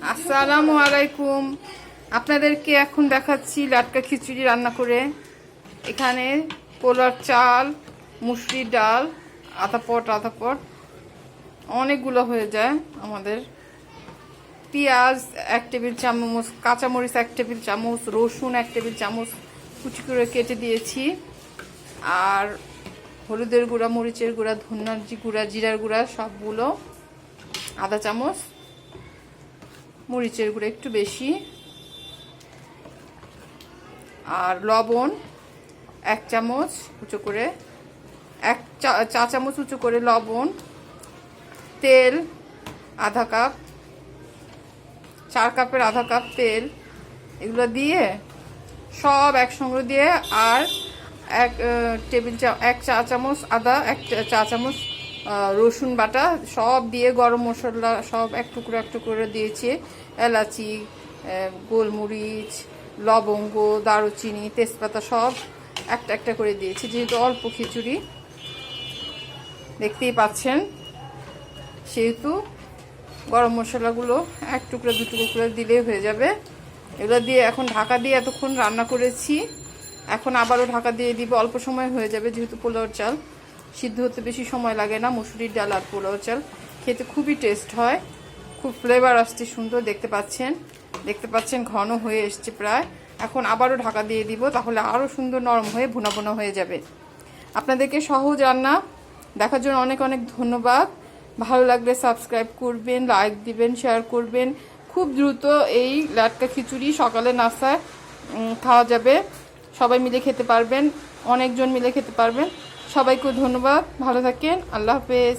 আসসালামু আলাইকুম। আপনাদেরকে এখন দেখাচ্ছি লাটকা খিচুড়ি রান্না করে। এখানে পোলার চাল, মুসুরির ডাল, আধা পট অনেকগুলো হয়ে যায় আমাদের। পেঁয়াজ 1 টেবিল চামচ, কাঁচামরিচ 1 টেবিল চামচ, রসুন 1 টেবিল চামচ কুচি করে কেটে দিয়েছি। আর হলুদের গুঁড়া, মরিচের গুঁড়া, ধনিয়ার গুঁড়া, জিরার গুঁড়া সবগুলো আধা চামচ, মরিচের গুঁড়ো একটু বেশি, আর লবণ 1 চামচ উঁচু করে, 1 চা চামচ উঁচু করে লবণ, তেল আধা কাপ, 4 কাপের আধা কাপ তেল, এগুলো দিয়ে সব একসঙ্গে দিয়ে, আর 1 চা চামচ আদা, 1 চা চামচ রসুন বাটা সব দিয়ে, গরম মশলা সব এক টুকরো করে দিয়েছি, এলাচি, গোলমরিচ, লবঙ্গ, দারুচিনি, তেজপাতা সব একটা করে দিয়েছি, যেহেতু অল্প খিচুড়ি দেখতেই পাচ্ছেন, সেহেতু গরম মশলাগুলো 1 টুকরো 2 টুকরো করে দিলেই হয়ে যাবে। এগুলো দিয়ে এখন ঢাকা দিয়ে এতক্ষণ রান্না করেছি, এখন আবারও ঢাকা দিয়ে দিব, অল্প সময় হয়ে যাবে, যেহেতু পোলাওর চাল সিদ্ধ হতে বেশি সময় লাগে না। মুসুরির ডাল আর পোলাও চাল খেতে খুবই টেস্ট হয়, খুব ফ্লেভার আসছে সুন্দর, দেখতে পাচ্ছেন ঘন হয়ে এসছে প্রায়। এখন আবারও ঢাকা দিয়ে দিব, তাহলে আরও সুন্দর নরম হয়ে ভুনা ভুনা হয়ে যাবে। আপনাদেরকে সহজ রান্না দেখার জন্য অনেক অনেক ধন্যবাদ। ভালো লাগলে সাবস্ক্রাইব করবেন, লাইক দিবেন, শেয়ার করবেন। খুব দ্রুত এই লাটকা খিচুড়ি সকালে নাস্তায় খাওয়া যাবে, সবাই মিলে খেতে পারবেন, অনেকজন মিলে খেতে পারবেন। সবাইকে ধন্যবাদ, ভালো থাকেন, আল্লাহ হাফেজ।